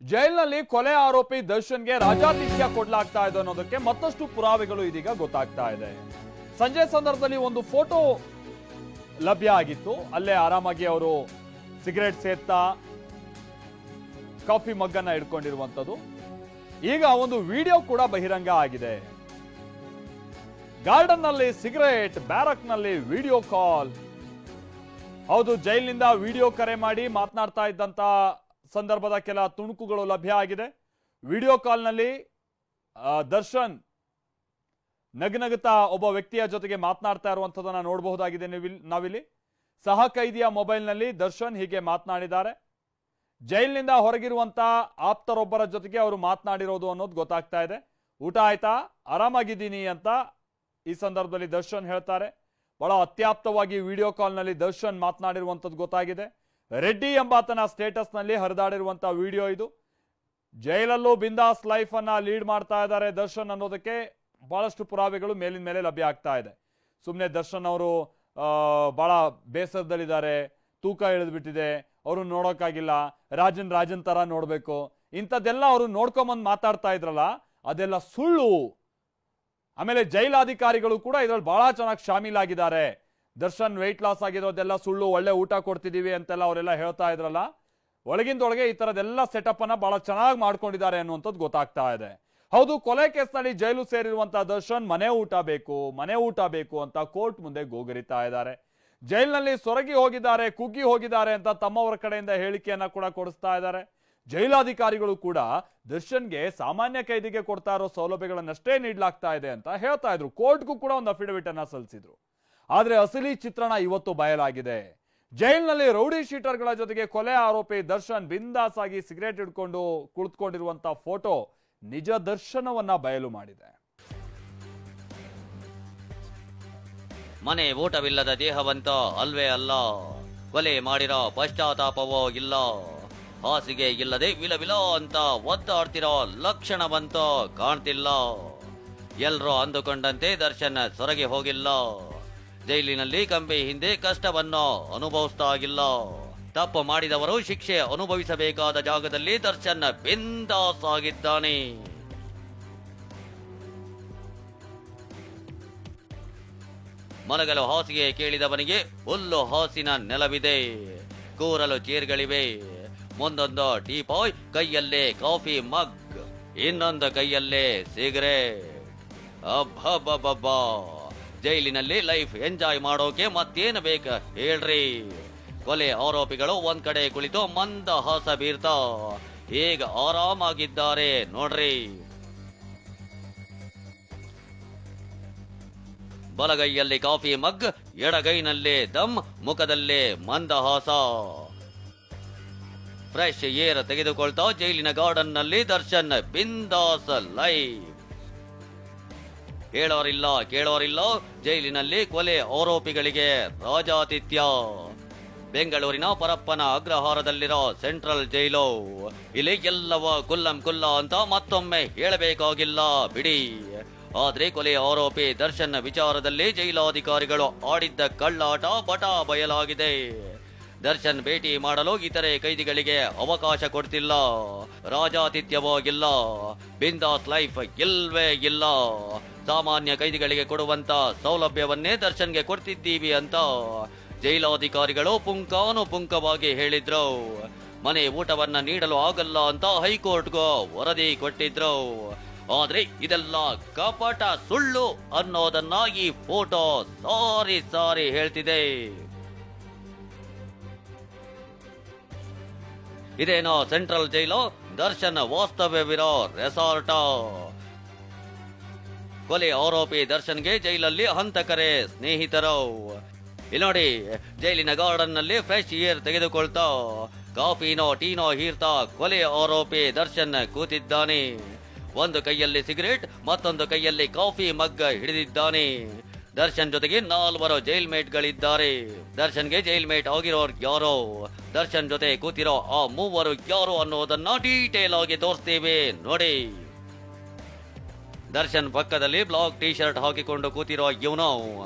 ಜೈಲಿನಲ್ಲಿ ಕೊಲೆ ಆರೋಪಿ ದರ್ಶನ್ಗೆ ರಾಜಾತಿಥ್ಯ ಕೊಡಲಾಗ್ತಾ ಇದೆ ಅನ್ನೋದಕ್ಕೆ ಮತ್ತಷ್ಟು ಪುರಾವೆಗಳು ಇದೀಗ ಗೊತ್ತಾಗ್ತಾ ಇದೆ. ಸಂಜೆ ಸಂದರ್ಭದಲ್ಲಿ ಒಂದು ಫೋಟೋ ಲಭ್ಯ ಆಗಿತ್ತು. ಅಲ್ಲೇ ಆರಾಮಾಗಿ ಅವರು ಸಿಗರೇಟ್ ಸೇರ್ತಾ ಕಾಫಿ ಮಗ್ಗನ್ನ ಹಿಡ್ಕೊಂಡಿರುವಂತದ್ದು. ಈಗ ಒಂದು ವಿಡಿಯೋ ಕೂಡ ಬಹಿರಂಗ ಆಗಿದೆ. ಗಾರ್ಡನ್ ನಲ್ಲಿ ಸಿಗರೇಟ್, ಬ್ಯಾರಕ್ ನಲ್ಲಿ ವಿಡಿಯೋ ಕಾಲ್. ಹೌದು, ಜೈಲಿನಿಂದ ವಿಡಿಯೋ ಕರೆ ಮಾಡಿ ಮಾತನಾಡ್ತಾ ಇದ್ದಂತ ಸಂದರ್ಭದ ಕೆಲ ತುಣುಕುಗಳು ಲಭ್ಯ ಆಗಿದೆ. ವಿಡಿಯೋ ಕಾಲ್ನಲ್ಲಿ ದರ್ಶನ್ ನಗನಗುತ್ತಾ ಒಬ್ಬ ವ್ಯಕ್ತಿಯ ಜೊತೆಗೆ ಮಾತನಾಡ್ತಾ ಇರುವಂತದನ್ನ ನೋಡಬಹುದಾಗಿದೆ. ನಾವಿಲ್ಲಿ ಸಹ ಕೈದಿಯ ಮೊಬೈಲ್ನಲ್ಲಿ ದರ್ಶನ್ ಹೀಗೆ ಮಾತನಾಡಿದ್ದಾರೆ. ಜೈಲಿನಿಂದ ಹೊರಗಿರುವಂತ ಆಪ್ತರೊಬ್ಬರ ಜೊತೆಗೆ ಅವರು ಮಾತನಾಡಿರೋದು ಅನ್ನೋದು ಗೊತ್ತಾಗ್ತಾ ಇದೆ. ಊಟ ಆಯ್ತಾ, ಆರಾಮಾಗಿದ್ದೀನಿ ಅಂತ ಈ ಸಂದರ್ಭದಲ್ಲಿ ದರ್ಶನ್ ಹೇಳ್ತಾರೆ. ಬಹಳ ಅತ್ಯಾಪ್ತವಾಗಿ ವಿಡಿಯೋ ಕಾಲ್ನಲ್ಲಿ ದರ್ಶನ್ ಮಾತನಾಡಿರುವಂಥದ್ದು ಗೊತ್ತಾಗಿದೆ. ರೆಡ್ಡಿ ಎಂಬಾತನ ಸ್ಟೇಟಸ್ ನಲ್ಲಿ ಹರಿದಾಡಿರುವಂತಹ ವಿಡಿಯೋ ಇದು. ಜೈಲಲ್ಲೂ ಬಿಂದಾಸ್ ಲೈಫ್ ಅನ್ನ ಲೀಡ್ ಮಾಡ್ತಾ ಇದ್ದಾರೆ ದರ್ಶನ್ ಅನ್ನೋದಕ್ಕೆ ಬಹಳಷ್ಟು ಪುರಾವೆಗಳು ಮೇಲಿನ ಮೇಲೆ ಲಭ್ಯ ಆಗ್ತಾ ಇದೆ. ಸುಮ್ಮನೆ ದರ್ಶನ್ ಅವರು ಬಹಳ ಬೇಸರದಲ್ಲಿದ್ದಾರೆ, ತೂಕ ಇಳಿದ್ಬಿಟ್ಟಿದೆ, ಅವರು ನೋಡೋಕ್ಕಾಗಿಲ್ಲ, ರಾಜನ್ ತರ ನೋಡ್ಬೇಕು, ಇಂಥದ್ದೆಲ್ಲ ಅವರು ನೋಡ್ಕೊಂಬಂದು ಮಾತಾಡ್ತಾ ಇದ್ರಲ್ಲ, ಅದೆಲ್ಲ ಸುಳ್ಳು. ಆಮೇಲೆ ಜೈಲಾಧಿಕಾರಿಗಳು ಕೂಡ ಇದ್ರಲ್ಲಿ ಬಹಳ ಚೆನ್ನಾಗಿ ಶಾಮೀಲಾಗಿದ್ದಾರೆ. ದರ್ಶನ್ ವೆಯ್ಟ್ ಲಾಸ್ ಆಗಿರೋದೆಲ್ಲ ಸುಳ್ಳು, ಒಳ್ಳೆ ಊಟ ಕೊಡ್ತಿದೀವಿ ಅಂತೆಲ್ಲ ಅವರೆಲ್ಲ ಹೇಳ್ತಾ ಇದ್ರಲ್ಲ, ಒಳಗಿಂದೊಳಗೆ ಈ ತರದೆಲ್ಲ ಸೆಟಪ್ ಅನ್ನ ಬಹಳ ಚೆನ್ನಾಗಿ ಮಾಡ್ಕೊಂಡಿದ್ದಾರೆ ಅನ್ನುವಂಥದ್ದು ಗೊತ್ತಾಗ್ತಾ ಇದೆ. ಹೌದು, ಕೊಲೆ ಕೇಸ್ನಲ್ಲಿ ಜೈಲು ಸೇರಿರುವಂತಹ ದರ್ಶನ್ ಮನೆ ಊಟ ಬೇಕು ಅಂತ ಕೋರ್ಟ್ ಮುಂದೆ ಗೋಗರಿತಾ ಇದ್ದಾರೆ. ಜೈಲಿನಲ್ಲಿ ಸೊರಗಿ ಹೋಗಿದ್ದಾರೆ, ಕುಗ್ಗಿ ಹೋಗಿದ್ದಾರೆ ಅಂತ ತಮ್ಮವರ ಕಡೆಯಿಂದ ಹೇಳಿಕೆಯನ್ನ ಕೂಡ ಕೊಡಿಸ್ತಾ ಇದ್ದಾರೆ. ಜೈಲಾಧಿಕಾರಿಗಳು ಕೂಡ ದರ್ಶನ್ಗೆ ಸಾಮಾನ್ಯ ಕೈದಿಗೆ ಕೊಡ್ತಾ ಇರೋ ಸೌಲಭ್ಯಗಳನ್ನಷ್ಟೇ ನೀಡಲಾಗ್ತಾ ಇದೆ ಅಂತ ಹೇಳ್ತಾ ಇದ್ರು. ಕೋರ್ಟ್ಗೂ ಕೂಡ ಒಂದು ಅಫಿಡವಿಟ್ ಅನ್ನ ಸಲ್ಲಿಸಿದ್ರು. ಆದ್ರೆ ಅಸಲಿ ಚಿತ್ರಣ ಇವತ್ತು ಬಯಲಾಗಿದೆ. ಜೈಲಿನಲ್ಲಿ ರೌಡಿ ಶೀಟರ್ಗಳ ಜೊತೆಗೆ ಕೊಲೆ ಆರೋಪಿ ದರ್ಶನ್ ಬಿಂದಾಸ್ ಆಗಿ ಸಿಗರೇಟ್ ಹಿಡ್ಕೊಂಡು ಕುಳಿತುಕೊಂಡಿರುವಂತ ಫೋಟೋ ನಿಜ ದರ್ಶನವನ್ನ ಬಯಲು ಮಾಡಿದೆ. ಮನೆ ಊಟವಿಲ್ಲದ ದೇಹವಂತ ಅಲ್ವೇ ಅಲ್ಲ, ಕೊಲೆ ಮಾಡಿರೋ ಪಶ್ಚಾತ್ತಾಪವೋ ಇಲ್ಲ, ಹಾಸಿಗೆ ಇಲ್ಲದೆ ವಿಲವಿಲ ಅಂತ ಒದ್ದಾಡ್ತಿರೋ ಲಕ್ಷಣವಂತ ಕಾಣ್ತಿಲ್ಲ. ಎಲ್ರೂ ಅಂದುಕೊಂಡಂತೆ ದರ್ಶನ್ ಸೊರಗಿ ಹೋಗಿಲ್ಲ. ಜೈಲಿನಲ್ಲಿ ಕಂಬಿ ಹಿಂದೆ ಕಷ್ಟವನ್ನು ಅನುಭವಿಸ್ತಾ ಆಗಿಲ್ಲ. ತಪ್ಪು ಮಾಡಿದವರು ಶಿಕ್ಷೆ ಅನುಭವಿಸಬೇಕಾದ ಜಾಗದಲ್ಲಿ ದರ್ಶನ್ ಬಿಂದಾಸ್ ಆಗಿದ್ದಾನೆ. ಮಲಗಲು ಹಾಸಿಗೆ ಕೇಳಿದವನಿಗೆ ಹುಲ್ಲು ಹಾಸಿನ ನೆಲವಿದೆ, ಕೂರಲು ಚೇರ್ಗಳಿವೆ, ಮುಂದೊಂದು ಟೀಪಾಯ್, ಕೈಯಲ್ಲೇ ಕಾಫಿ ಮಗ್, ಇನ್ನೊಂದು ಕೈಯಲ್ಲೇ ಸಿಗರೇಟ್. ಅಬ್ಬಬ್ಬಬ್ಬಾ, ಜೈಲಿನಲ್ಲಿ ಲೈಫ್ ಎಂಜಾಯ್ ಮಾಡೋಕೆ ಮತ್ತೇನು ಬೇಕ ಹೇಳ್ರಿ. ಕೊಲೆ ಆರೋಪಿಗಳು ಒಂದ್ ಕಡೆ ಕುಳಿತು ಮಂದಹಾಸ ಬೀರ್ತಾ ಹೇಗ ಆರಾಮಾಗಿದ್ದಾರೆ ನೋಡ್ರಿ. ಬಲಗೈಯಲ್ಲಿ ಕಾಫಿ ಮಗ್, ಎಡಗೈನಲ್ಲೇ ದಮ್, ಮುಖದಲ್ಲೇ ಮಂದಹಾಸ. ಫ್ರೆಶ್ ಏರ್ ತೆಗೆದುಕೊಳ್ತಾ ಜೈಲಿನ ಗಾರ್ಡನ್ ನಲ್ಲಿ ದರ್ಶನ್ ಬಿಂದಾಸ್ ಲೈಫ್. ಹೇಳೋರಿಲ್ಲ ಕೇಳೋರಿಲ್ಲ, ಜೈಲಿನಲ್ಲಿ ಕೊಲೆ ಆರೋಪಿಗಳಿಗೆ ರಾಜಾತಿಥ್ಯ. ಬೆಂಗಳೂರಿನ ಪರಪ್ಪನ ಅಗ್ರಹಾರದಲ್ಲಿರೋ ಸೆಂಟ್ರಲ್ ಜೈಲು. ಇಲ್ಲಿ ಎಲ್ಲವ ಕುಲ್ಲಂ ಕುಲ್ಲ ಅಂತ ಮತ್ತೊಮ್ಮೆ ಹೇಳಬೇಕಾಗಿಲ್ಲ ಬಿಡಿ. ಆದ್ರೆ ಕೊಲೆ ಆರೋಪಿ ದರ್ಶನ್ ವಿಚಾರದಲ್ಲಿ ಜೈಲಾಧಿಕಾರಿಗಳು ಆಡಿದ್ದ ಕಳ್ಳಾಟ ಬಟ ಬಯಲಾಗಿದೆ. ದರ್ಶನ್ ಭೇಟಿ ಮಾಡಲು ಇತರೆ ಕೈದಿಗಳಿಗೆ ಅವಕಾಶ ಕೊಡ್ತಿಲ್ಲ, ರಾಜಾತಿಥ್ಯವೋ ಇಲ್ಲ, ಬಿಂದಾಸ್ ಲೈಫ್ ಇಲ್ವೇ ಇಲ್ಲ. ಸಾಮಾನ್ಯ ಕೈದಿಗಳಿಗೆ ಕೊಡುವಂತ ಸೌಲಭ್ಯವನ್ನೇ ದರ್ಶನ್ಗೆ ಕೊಡ್ತಿದ್ದೀವಿ ಅಂತ ಜೈಲಾಧಿಕಾರಿಗಳು ಪುಂಖಾನುಪುಂಖವಾಗಿ ಹೇಳಿದ್ರು. ಮನೆ ಊಟವನ್ನ ನೀಡಲು ಆಗಲ್ಲ ಅಂತ ಹೈಕೋರ್ಟ್ಗೂ ವರದಿ ಕೊಟ್ಟಿದ್ರು. ಆದ್ರೆ ಇದೆಲ್ಲ ಕಪಟ ಸುಳ್ಳು ಅನ್ನೋದನ್ನ ಈ ಫೋಟೋ ಸಾರಿ ಹೇಳ್ತಿದೆ. ಇದೇನೋ ಸೆಂಟ್ರಲ್ ಜೈಲು, ದರ್ಶನ್ ವಾಸ್ತವ್ಯವಿರೋ ರೆಸಾರ್ಟ. ಕೊಲೆ ಆರೋಪಿ ದರ್ಶನ್ಗೆ ಜೈಲಲ್ಲಿ ಹಂತಕರೇ ಸ್ನೇಹಿತರು. ಇಲ್ಲಿ ನೋಡಿ, ಜೈಲಿನ ಗಾರ್ಡನ್ ನಲ್ಲಿ ಫ್ರೆಶ್ ಏರ್ ತೆಗೆದುಕೊಳ್ತಾ ಕಾಫಿನೋ ಟೀನೋ ಹೀರ್ತಾ ಕೊಲೆ ಆರೋಪಿ ದರ್ಶನ್ ಕೂತಿದ್ದಾನೆ. ಒಂದು ಕೈಯಲ್ಲಿ ಸಿಗರೇಟ್, ಮತ್ತೊಂದು ಕೈಯಲ್ಲಿ ಕಾಫಿ ಮಗ್ ಹಿಡಿದಿದ್ದಾನೆ. ದರ್ಶನ್ ಜೊತೆಗೆ 4 ಜೈಲ್ ಮೇಟ್ ಗಳಿದ್ದಾರೆ. ದರ್ಶನ್ಗೆ ಜೈಲ್ ಮೇಟ್ ಆಗಿರೋರು ಯಾರೋ, ದರ್ಶನ್ ಜೊತೆ ಕೂತಿರೋ ಆ 3 ಯಾರು ಅನ್ನೋದನ್ನ ಡೀಟೇಲ್ ಆಗಿ ತೋರಿಸ್ತೇವೆ ನೋಡಿ. ದರ್ಶನ್ ಪಕ್ಕದಲ್ಲಿ ಬ್ಲಾಕ್ ಟಿ ಶರ್ಟ್ ಹಾಕಿಕೊಂಡು ಕೂತಿರೋ ಇವನು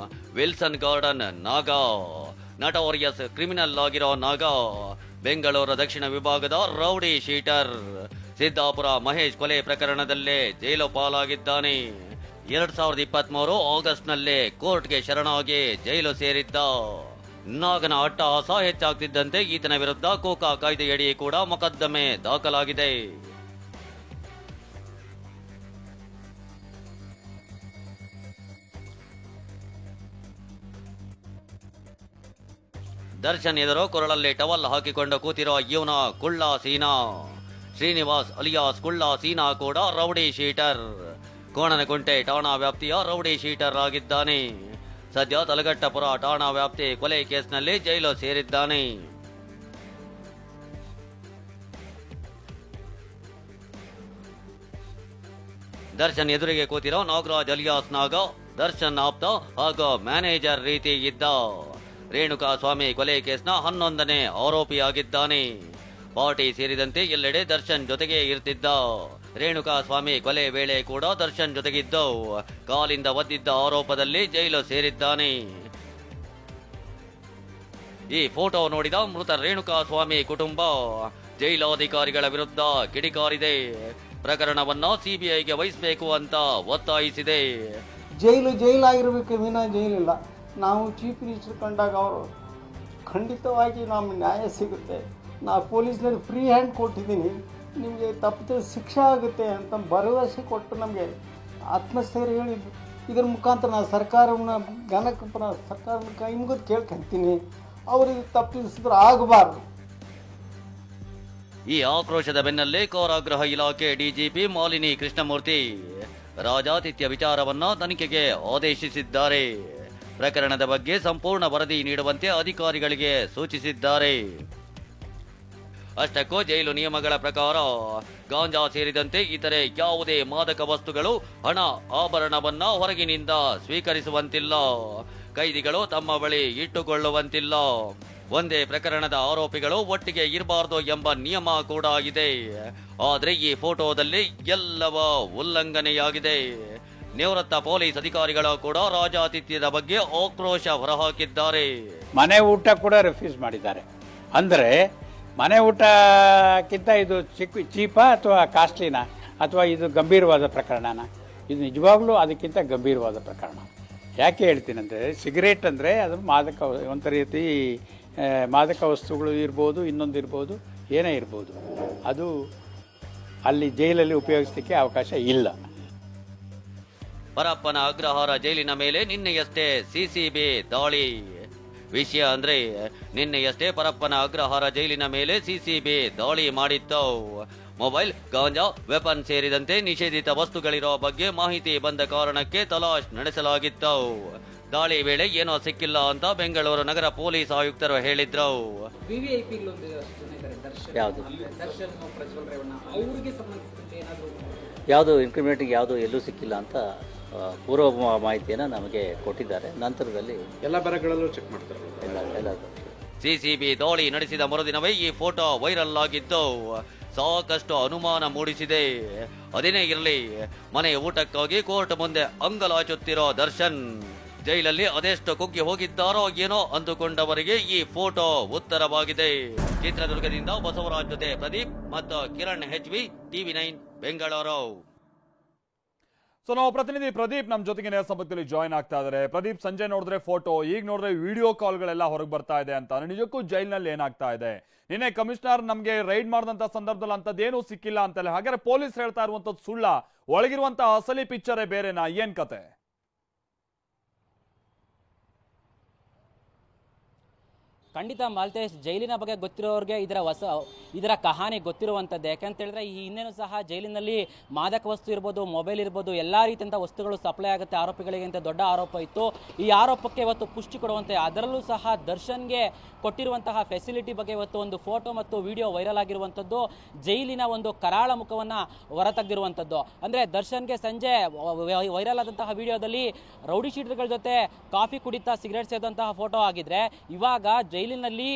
ವಿಲ್ಸನ್ ಗಾರ್ಡನ್ ನಾಗ, ನಟೋರಿಯಸ್ ಕ್ರಿಮಿನಲ್ ಆಗಿರೋ ನಾಗ, ಬೆಂಗಳೂರು ದಕ್ಷಿಣ ವಿಭಾಗದ ರೌಡಿ ಶೀಟರ್. ಸಿದ್ದಾಪುರ ಮಹೇಶ್ ಕೊಲೆ ಪ್ರಕರಣದಲ್ಲೇ ಜೈಲು ಪಾಲಾಗಿದ್ದಾನೆ. 2023 ಆಗಸ್ಟ್ನಲ್ಲೇ ಕೋರ್ಟ್ಗೆ ಶರಣಾಗಿ ಜೈಲು ಸೇರಿದ್ದ. ನಾಗನ ಅಟ್ಟಹಾಸ ಹೆಚ್ಚಾಗ್ತಿದ್ದಂತೆ ಈತನ ವಿರುದ್ಧ ಕೋಕಾ ಕಾಯ್ದೆಯಡಿ ಕೂಡ ಮೊಕದ್ದಮೆ ದಾಖಲಾಗಿದೆ. ದರ್ಶನ್ ಎದುರು ಕೊರಳಲ್ಲಿ ಟವಲ್ ಹಾಕಿಕೊಂಡು ಕೂತಿರೋ ಇವನ ಕುಳ್ಳ ಸೀನಾ ಶ್ರೀನಿವಾಸ್ ಅಲಿಯಾಸ್ ಕುಳ್ಳ ಸೀನಾ ಕೂಡ ರೌಡಿ ಶೀಟರ್. ಕೋಣನಕುಂಟೆ ಠಾಣಾ ವ್ಯಾಪ್ತಿಯ ರೌಡಿ ಶೀಟರ್ ಆಗಿದ್ದಾನೆ. ಸದ್ಯ ತಲಘಟ್ಟಪುರ ಠಾಣಾ ವ್ಯಾಪ್ತಿ ಕೊಲೆ ಕೇಸ್ನಲ್ಲಿ ಜೈಲು ಸೇರಿದ್ದಾನೆ. ದರ್ಶನ್ ಎದುರಿಗೆ ಕೂತಿರೋ ನಾಗರಾಜ್ ಅಲಿಯಾಸ್ ನಾಗ ದರ್ಶನ್ ಆಪ್ತ ಹಾಗೂ ಮ್ಯಾನೇಜರ್ ರೀತಿ ಇದ್ದ. ರೇಣುಕಾ ಸ್ವಾಮಿ ಕೊಲೆ ಕೇಸ್ನ 11ನೇ ಆರೋಪಿಯಾಗಿದ್ದಾನೆ. ಪಾರ್ಟಿ ಸೇರಿದಂತೆ ಎಲ್ಲೆಡೆ ದರ್ಶನ್ ಜೊತೆಗೆ ಇರ್ತಿದ್ದ. ರೇಣುಕಾ ಸ್ವಾಮಿ ಕೊಲೆ ವೇಳೆ ಕೂಡ ದರ್ಶನ್ ಜೊತೆಗಿದ್ದು ಕಾಲಿಂದ ಒದ್ದಿದ್ದ ಆರೋಪದಲ್ಲಿ ಜೈಲು ಸೇರಿದ್ದಾನೆ. ಈ ಫೋಟೋ ನೋಡಿದ ಮೃತ ರೇಣುಕಾ ಸ್ವಾಮಿ ಕುಟುಂಬ ಜೈಲಾಧಿಕಾರಿಗಳ ವಿರುದ್ಧ ಕಿಡಿಕಾರಿದೆ. ಪ್ರಕರಣವನ್ನ ಸಿಬಿಐಗೆ ವಹಿಸಬೇಕು ಅಂತ ಒತ್ತಾಯಿಸಿದೆ. ಜೈಲಾಗಿರ್ಬೇಕು, ವಿನಾ ಜೈಲಿಲ್ಲ. ನಾವು ಚೀಫ್ ಮಿನಿಸ್ಟರ್ ಕಂಡಾಗ ಅವರು ಖಂಡಿತವಾಗಿ ನಮಗೆ ನ್ಯಾಯ ಸಿಗುತ್ತೆ, ನಾ ಪೊಲೀಸ್ನವ್ರಿಗೆ ಫ್ರೀ ಹ್ಯಾಂಡ್ ಕೊಟ್ಟಿದ್ದೀನಿ, ನಿಮಗೆ ತಪ್ಪಿದ ಶಿಕ್ಷೆ ಆಗುತ್ತೆ ಅಂತ ಭರವಸೆ ಕೊಟ್ಟು ನಮಗೆ ಆತ್ಮಸ್ಥೈರ್ಯ ಹೇಳಿದ್ದು. ಇದರ ಮುಖಾಂತರ ನಾನು ಸರ್ಕಾರವನ್ನು ಸರ್ಕಾರದ ಕೈ ಮುಗಿದು ಕೇಳ್ಕೊಂತೀನಿ, ಅವರಿಗೆ ತಪ್ಪಿಸಿದ್ರೆ ಆಗಬಾರ್ದು. ಈ ಆಕ್ರೋಶದ ಬೆನ್ನಲ್ಲೇ ಕಾರಾಗೃಹ ಇಲಾಖೆ ಡಿಜಿಪಿ ಮಾಲಿನಿ ಕೃಷ್ಣಮೂರ್ತಿ ರಾಜಾತಿಥ್ಯ ವಿಚಾರವನ್ನ ತನಿಖೆಗೆ ಆದೇಶಿಸಿದ್ದಾರೆ. ಪ್ರಕರಣದ ಬಗ್ಗೆ ಸಂಪೂರ್ಣ ವರದಿ ನೀಡುವಂತೆ ಅಧಿಕಾರಿಗಳಿಗೆ ಸೂಚಿಸಿದ್ದಾರೆ. ಅಷ್ಟಕ್ಕೂ ಜೈಲು ನಿಯಮಗಳ ಪ್ರಕಾರ ಗಾಂಜಾ ಸೇರಿದಂತೆ ಇತರೆ ಯಾವುದೇ ಮಾದಕ ವಸ್ತುಗಳು, ಹಣ, ಆಭರಣವನ್ನ ಹೊರಗಿನಿಂದ ಸ್ವೀಕರಿಸುವಂತಿಲ್ಲ. ಕೈದಿಗಳು ತಮ್ಮ ಬಳಿ ಇಟ್ಟುಕೊಳ್ಳುವಂತಿಲ್ಲ. ಒಂದೇ ಪ್ರಕರಣದ ಆರೋಪಿಗಳು ಒಟ್ಟಿಗೆ ಇರಬಾರದು ಎಂಬ ನಿಯಮ ಕೂಡ ಇದೆ. ಆದರೆ ಈ ಫೋಟೋದಲ್ಲಿ ಎಲ್ಲವ ಉಲ್ಲಂಘನೆಯಾಗಿದೆ. ನಿವೃತ್ತ ಪೊಲೀಸ್ ಅಧಿಕಾರಿಗಳು ಕೂಡ ರಾಜಾತಿಥ್ಯದ ಬಗ್ಗೆ ಆಕ್ರೋಶ ಹೊರಹಾಕಿದ್ದಾರೆ. ಮನೆ ಊಟ ಕೂಡ ರೆಫ್ಯೂಸ್ ಮಾಡಿದ್ದಾರೆ. ಅಂದರೆ ಮನೆ ಊಟಕ್ಕಿಂತ ಇದು ಚೀಪಾ ಅಥವಾ ಕಾಸ್ಟ್ಲಿನಾ ಅಥವಾ ಇದು ಗಂಭೀರವಾದ ಪ್ರಕರಣನ? ಇದು ನಿಜವಾಗ್ಲೂ ಅದಕ್ಕಿಂತ ಗಂಭೀರವಾದ ಪ್ರಕರಣ. ಯಾಕೆ ಹೇಳ್ತೀನಂದರೆ, ಸಿಗರೇಟ್ ಅಂದರೆ ಅದು ಒಂದು ರೀತಿ ಮಾದಕ ವಸ್ತುಗಳು ಇರ್ಬೋದು, ಇನ್ನೊಂದು ಇರ್ಬೋದು, ಏನೇ ಇರ್ಬೋದು, ಅದು ಅಲ್ಲಿ ಜೈಲಲ್ಲಿ ಉಪಯೋಗಿಸಲಿಕ್ಕೆ ಅವಕಾಶ ಇಲ್ಲ. ಪರಪ್ಪನ ಅಗ್ರಹಾರ ಜೈಲಿನ ಮೇಲೆ ನಿನ್ನೆಯಷ್ಟೇ ಸಿಸಿಬಿ ದಾಳಿ. ವಿಷಯ ಅಂದ್ರೆ ನಿನ್ನೆಯಷ್ಟೇ ಪರಪ್ಪನ ಅಗ್ರಹಾರ ಜೈಲಿನ ಮೇಲೆ ಸಿಸಿಬಿ ದಾಳಿ ಮಾಡಿತ್ತು. ಮೊಬೈಲ್, ಗಾಂಜಾ, ವೆಪನ್ ಸೇರಿದಂತೆ ನಿಷೇಧಿತ ವಸ್ತುಗಳಿರೋ ಬಗ್ಗೆ ಮಾಹಿತಿ ಬಂದ ಕಾರಣಕ್ಕೆ ತಲಾಶ್ ನಡೆಸಲಾಗಿತ್ತು. ದಾಳಿ ವೇಳೆ ಏನೋ ಸಿಕ್ಕಿಲ್ಲ ಅಂತ ಬೆಂಗಳೂರು ನಗರ ಪೊಲೀಸ್ ಆಯುಕ್ತರು ಹೇಳಿದ್ರು. ಯಾವುದು ಇನ್ಕ್ರಿಮಿನೇಟಿಂಗ್ ಯಾವುದು ಎಲ್ಲೂ ಸಿಕ್ಕಿಲ್ಲ ಅಂತ ಪೂರ್ವ ಮಾಹಿತಿಯನ್ನು ನಮಗೆ ಕೊಟ್ಟಿದ್ದಾರೆ. ನಂತರದಲ್ಲಿ ಎಲ್ಲ ಬರಗಳಲ್ಲೂ ಚೆಕ್ ಮಾಡ್ತಾರೆ. ಎಲ್ಲ ಸಿಸಿಬಿ ದಾಳಿ ನಡೆಸಿದ ಮರುದಿನವೇ ಈ ಫೋಟೋ ವೈರಲ್ ಆಗಿದ್ದು ಸಾಕಷ್ಟು ಅನುಮಾನ ಮೂಡಿಸಿದೆ. ಅದೇನೇ ಇರಲಿ, ಮನೆ ಊಟಕ್ಕಾಗಿ ಕೋರ್ಟ್ ಮುಂದೆ ಅಂಗಲಾಚುತ್ತಿರೋ ದರ್ಶನ್ ಜೈಲಲ್ಲಿ ಅದೆಷ್ಟು ಕುಗ್ಗಿ ಹೋಗಿದ್ದಾರೋ ಏನೋ ಅಂದುಕೊಂಡವರಿಗೆ ಈ ಫೋಟೋ ಉತ್ತರವಾಗಿದೆ. ಚಿತ್ರದುರ್ಗದಿಂದ ಬಸವರಾಜ್ ಜೊತೆ ಪ್ರದೀಪ್ ಮತ್ತು Kiran HV, TV9 Bengaluru. So ನಾವು ಪ್ರತಿನಿಧಿ ಪ್ರದೀಪ್ ನಮ್ಮ ಜೊತೆಗೆ ನೇರ ಸಂಪರ್ಕದಲ್ಲಿ ಜಾಯ್ನ್ ಆಗ್ತಾ ಇದ್ದಾರೆ. ಪ್ರದೀಪ್, ಸಂಜೆ ನೋಡಿದ್ರೆ ಫೋಟೋ, ಈಗ ನೋಡಿದ್ರೆ ವಿಡಿಯೋ ಕಾಲ್ಗಳೆಲ್ಲ ಹೊರಗೆ ಬರ್ತಾ ಇದೆ ಅಂತ, ನಿಜಕ್ಕೂ ಜೈಲಿನಲ್ಲಿ ಏನಾಗ್ತಾ ಇದೆ? ನಿನ್ನೆ ಕಮಿಷನರ್ ನಮಗೆ ರೈಡ್ ಮಾಡಿದಂತ ಸಂದರ್ಭದಲ್ಲಿ ಅಂತದ್ದೇನು ಸಿಕ್ಕಿಲ್ಲ ಅಂತಲ್ಲ, ಹಾಗಾದ್ರೆ ಪೊಲೀಸ್ ಹೇಳ್ತಾ ಇರುವಂತದ್ದು ಸುಳ್ಳ? ಒಳಗಿರುವಂತ ಅಸಲಿ ಪಿಕ್ಚರೇ ಬೇರೆನಾ? ಏನ್ ಕತೆ? ಖಂಡಿತ ಮಾಲ್ತೇಶ್, ಜೈಲಿನ ಬಗ್ಗೆ ಗೊತ್ತಿರೋರಿಗೆ ಇದರ ಕಹಾನಿ ಗೊತ್ತಿರುವಂಥದ್ದು. ಯಾಕಂತ ಹೇಳಿದ್ರೆ ಈ ಹಿಂದೆನೂ ಸಹ ಜೈಲಿನಲ್ಲಿ ಮಾದಕ ವಸ್ತು ಇರ್ಬೋದು, ಮೊಬೈಲ್ ಇರ್ಬೋದು, ಎಲ್ಲ ರೀತಿಯಂಥ ವಸ್ತುಗಳು ಸಪ್ಲೈ ಆಗುತ್ತೆ ಆರೋಪಿಗಳಿಗೆ ಅಂತ ದೊಡ್ಡ ಆರೋಪ ಇತ್ತು. ಈ ಆರೋಪಕ್ಕೆ ಇವತ್ತು ಪುಷ್ಟಿ ಕೊಡುವಂತೆ, ಅದರಲ್ಲೂ ಸಹ ದರ್ಶನ್ಗೆ ಕೊಟ್ಟಿರುವಂತಹ ಫೆಸಿಲಿಟಿ ಬಗ್ಗೆ ಇವತ್ತು ಒಂದು ಫೋಟೋ ಮತ್ತು ವಿಡಿಯೋ ವೈರಲ್ ಆಗಿರುವಂಥದ್ದು. ಜೈಲಿನ ಒಂದು ಕರಾಳ ಮುಖವನ್ನು ಹೊರತೆಗೆದಿರುವಂಥದ್ದು. ಅಂದರೆ ದರ್ಶನ್ಗೆ ಸಂಜೆ ವೈರಲ್ ಆದಂತಹ ವಿಡಿಯೋದಲ್ಲಿ ರೌಡಿ ಶೀಟರ್ಗಳ ಜೊತೆ ಕಾಫಿ ಕುಡಿತಾ ಸಿಗರೇಟ್ ಸೇದಂತಹ ಫೋಟೋ ಆಗಿದ್ರೆ, ಇವಾಗ ಜೈಲಿನಲ್ಲಿ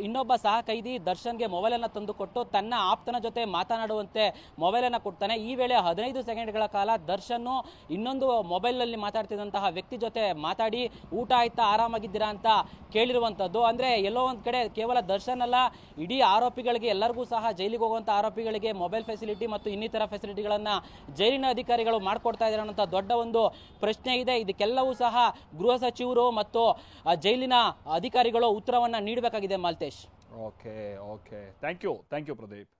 ಇನ್ನೊಬ್ಬ ಸಹ ಕೈದಿ ದರ್ಶನ್ಗೆ ಮೊಬೈಲನ್ನು ತಂದುಕೊಟ್ಟು ತನ್ನ ಆಪ್ತನ ಜೊತೆ ಮಾತನಾಡುವಂತೆ ಮೊಬೈಲನ್ನು ಕೊಡ್ತಾನೆ. ಈ ವೇಳೆ 15 ಸೆಕೆಂಡ್ಗಳ ಕಾಲ ದರ್ಶನ್ ಇನ್ನೊಂದು ಮೊಬೈಲ್ನಲ್ಲಿ ಮಾತಾಡ್ತಿದ್ದಂತಹ ವ್ಯಕ್ತಿ ಜೊತೆ ಮಾತಾಡಿ ಊಟ ಆಯ್ತಾ, ಆರಾಮಾಗಿದ್ದೀರಾ ಅಂತ ಕೇಳಿರುವಂಥದ್ದು. ಅಂದರೆ ಎಲ್ಲೋ ಒಂದು ಕಡೆ ಕೇವಲ ದರ್ಶನ್ ಅಲ್ಲ, ಇಡೀ ಆರೋಪಿಗಳಿಗೆ ಎಲ್ಲರಿಗೂ ಸಹ ಜೈಲಿಗೆ ಹೋಗುವಂಥ ಆರೋಪಿಗಳಿಗೆ ಮೊಬೈಲ್ ಫೆಸಿಲಿಟಿ ಮತ್ತು ಇನ್ನಿತರ ಫೆಸಿಲಿಟಿಗಳನ್ನು ಜೈಲಿನ ಅಧಿಕಾರಿಗಳು ಮಾಡಿಕೊಡ್ತಾ ಇದ್ದಾರೆ ಅನ್ನೋಂಥ ದೊಡ್ಡ ಒಂದು ಪ್ರಶ್ನೆ ಇದೆ. ಇದಕ್ಕೆಲ್ಲವೂ ಸಹ ಗೃಹ ಸಚಿವರು ಮತ್ತು ಜೈಲಿನ ಅಧಿಕಾರಿಗಳು ಉತ್ತರವನ್ನು ನೀಡಬೇಕಾಗಿದೆ Maltesh. Okay thank you Pradeep.